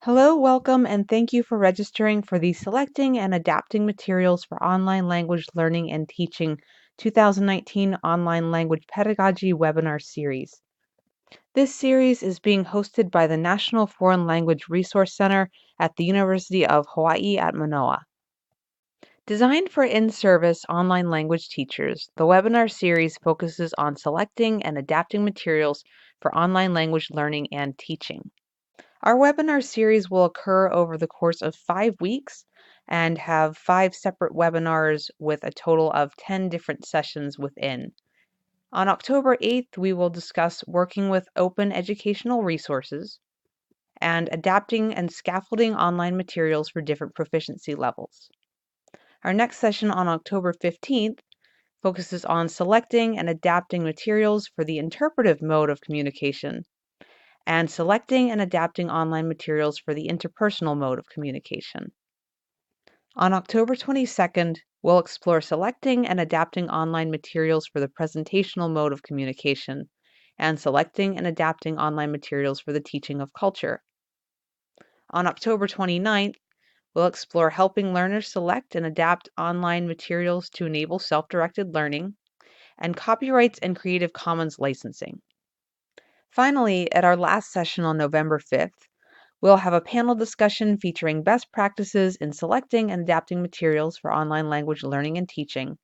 Hello, welcome, and thank you for registering for the Selecting and Adapting Materials for Online Language Learning and Teaching 2019 Online Language Pedagogy webinar series. This series is being hosted by the National Foreign Language Resource Center at the University of Hawaii at Manoa. Designed for in-service online language teachers, the webinar series focuses on selecting and adapting materials for online language learning and teaching. Our webinar series will occur over the course of 5 weeks and have 5 separate webinars with a total of 10 different sessions within. On October 8th, we will discuss working with open educational resources and adapting and scaffolding online materials for different proficiency levels. Our next session on October 15th focuses on selecting and adapting materials for the interpretive mode of communication and selecting and adapting online materials for the interpersonal mode of communication. On October 22nd, we'll explore selecting and adapting online materials for the presentational mode of communication and selecting and adapting online materials for the teaching of culture. On October 29th, we'll explore helping learners select and adapt online materials to enable self-directed learning and copyrights and Creative Commons licensing. Finally, at our last session on November 5th, we'll have a panel discussion featuring best practices in selecting and adapting materials for online language learning and teaching,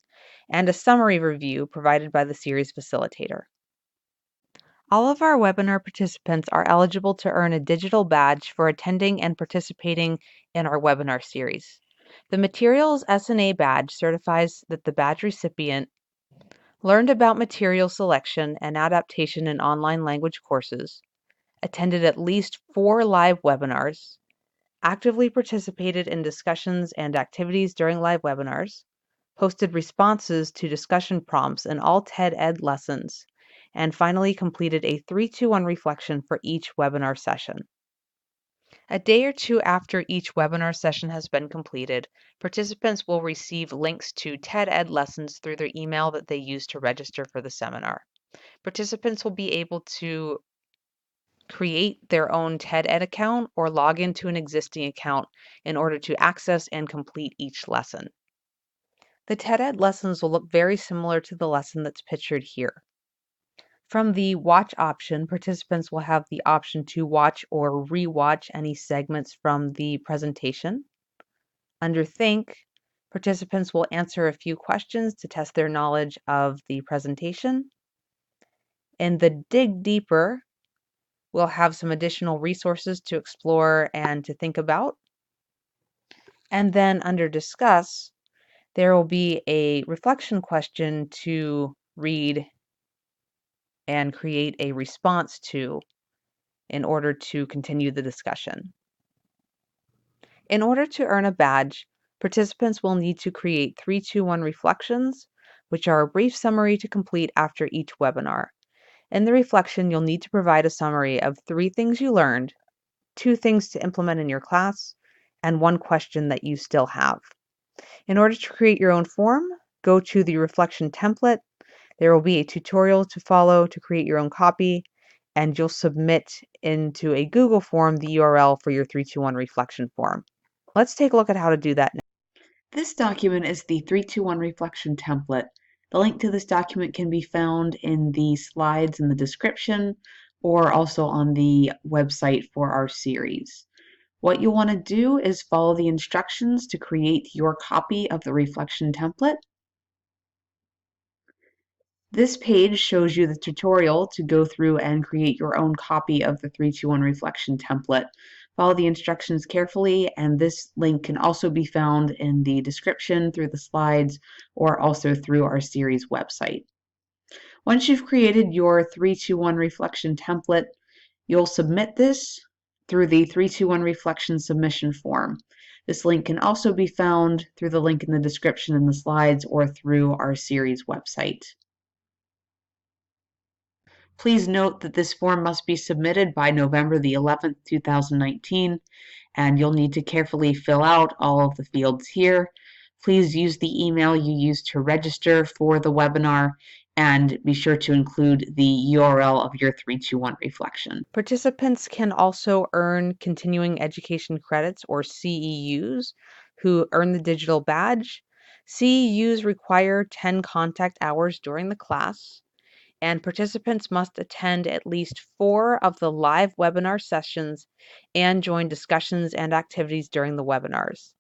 and a summary review provided by the series facilitator. All of our webinar participants are eligible to earn a digital badge for attending and participating in our webinar series. The Materials S&A badge certifies that the badge recipient learned about material selection and adaptation in online language courses, attended at least 4 live webinars, actively participated in discussions and activities during live webinars, posted responses to discussion prompts in all TED Ed lessons, and finally completed a 3-2-1 reflection for each webinar session. A day or two after each webinar session has been completed, participants will receive links to TED Ed lessons through their email that they use to register for the seminar. Participants will be able to create their own TED Ed account or log into an existing account in order to access and complete each lesson. The TED Ed lessons will look very similar to the lesson that's pictured here. From the Watch option, participants will have the option to watch or re-watch any segments from the presentation. Under Think, participants will answer a few questions to test their knowledge of the presentation. In the Dig Deeper, we'll have some additional resources to explore and to think about. And then under Discuss, there will be a reflection question to read and create a response to in order to continue the discussion. In order to earn a badge, participants will need to create 3-2-1 reflections, which are a brief summary to complete after each webinar. In the reflection, you'll need to provide a summary of 3 things you learned, 2 things to implement in your class, and 1 question that you still have. In order to create your own form, go to the reflection template. There will be a tutorial to follow to create your own copy, and you'll submit into a Google form the URL for your 3-2-1 reflection form. Let's take a look at how to do that now. This document is the 3-2-1 reflection template. The link to this document can be found in the slides in the description or also on the website for our series. What you'll want to do is follow the instructions to create your copy of the reflection template. This page shows you the tutorial to go through and create your own copy of the 3-2-1 reflection template. Follow the instructions carefully, and this link can also be found in the description through the slides or also through our series website. Once you've created your 3-2-1 reflection template, you'll submit this through the 3-2-1 reflection submission form. This link can also be found through the link in the description in the slides or through our series website. Please note that this form must be submitted by November the 11th, 2019, and you'll need to carefully fill out all of the fields here. Please use the email you used to register for the webinar, and be sure to include the URL of your 321 reflection. Participants can also earn continuing education credits, or CEUs, who earn the digital badge. CEUs require 10 contact hours during the class, and participants must attend at least 4 of the live webinar sessions and join discussions and activities during the webinars.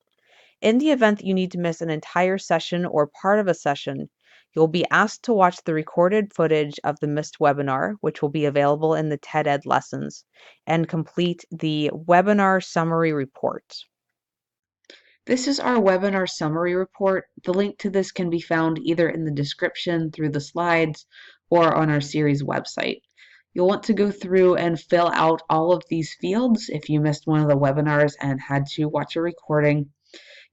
In the event that you need to miss an entire session or part of a session, you'll be asked to watch the recorded footage of the missed webinar, which will be available in the TED Ed lessons, and complete the webinar summary report. This is our webinar summary report. The link to this can be found either in the description through the slides or on our series website. You'll want to go through and fill out all of these fields if you missed one of the webinars and had to watch a recording.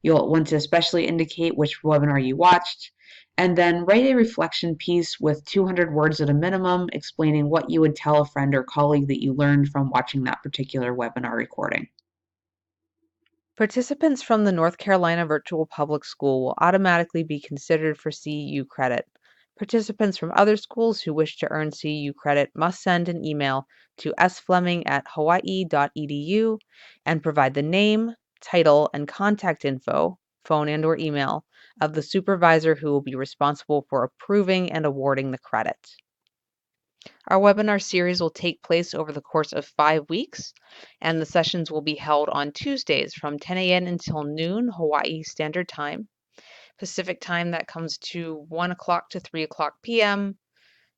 You'll want to especially indicate which webinar you watched, and then write a reflection piece with 200 words at a minimum explaining what you would tell a friend or colleague that you learned from watching that particular webinar recording. Participants from the North Carolina Virtual Public School will automatically be considered for CEU credit. Participants from other schools who wish to earn CEU credit must send an email to sfleming@hawaii.edu and provide the name, title, and contact info, phone and/or email, of the supervisor who will be responsible for approving and awarding the credit. Our webinar series will take place over the course of 5 weeks, and the sessions will be held on Tuesdays from 10 a.m. until noon Hawaii Standard Time. Pacific Time, that comes to 1 o'clock to 3 o'clock p.m.,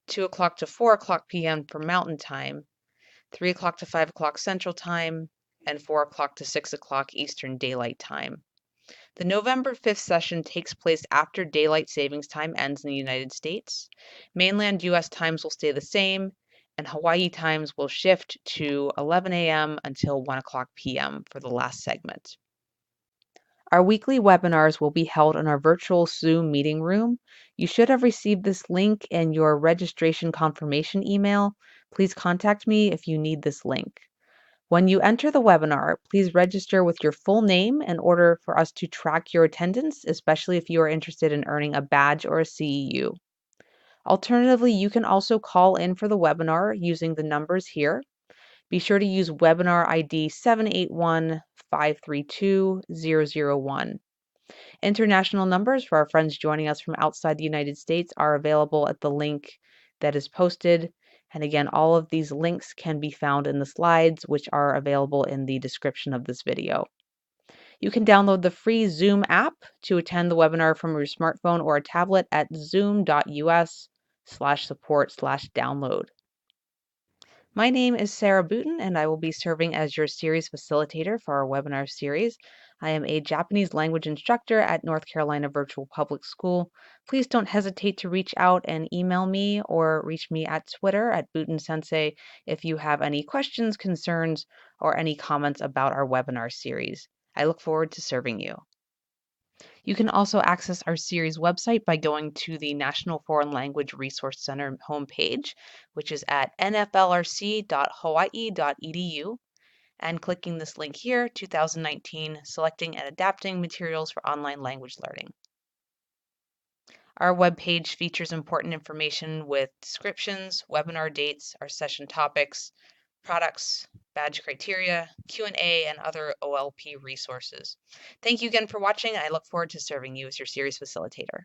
2 o'clock to 4 o'clock p.m. for Mountain Time, 3 o'clock to 5 o'clock Central Time, and 4 o'clock to 6 o'clock Eastern Daylight Time. The November 5th session takes place after daylight savings time ends in the United States. Mainland U.S. times will stay the same, and Hawaii times will shift to 11 a.m. until 1 o'clock p.m. for the last segment. Our weekly webinars will be held in our virtual Zoom meeting room. You should have received this link in your registration confirmation email. Please contact me if you need this link. When you enter the webinar, please register with your full name in order for us to track your attendance, especially if you are interested in earning a badge or a CEU. Alternatively, you can also call in for the webinar using the numbers here. Be sure to use webinar ID 781-532-001. International numbers for our friends joining us from outside the United States are available at the link that is posted. And again, all of these links can be found in the slides, which are available in the description of this video. You can download the free Zoom app to attend the webinar from your smartphone or a tablet at zoom.us/support/download. My name is Sarah Booten, and I will be serving as your series facilitator for our webinar series. I am a Japanese language instructor at North Carolina Virtual Public School. Please don't hesitate to reach out and email me or reach me at Twitter at Booten Sensei if you have any questions, concerns, or any comments about our webinar series. I look forward to serving you. You can also access our series website by going to the National Foreign Language Resource Center homepage, which is at nflrc.hawaii.edu, and clicking this link here, 2019, Selecting and Adapting Materials for Online Language Learning. Our webpage features important information with descriptions, webinar dates, our session topics, products, badge criteria, Q&A, and other OLP resources. Thank you again for watching. I look forward to serving you as your series facilitator.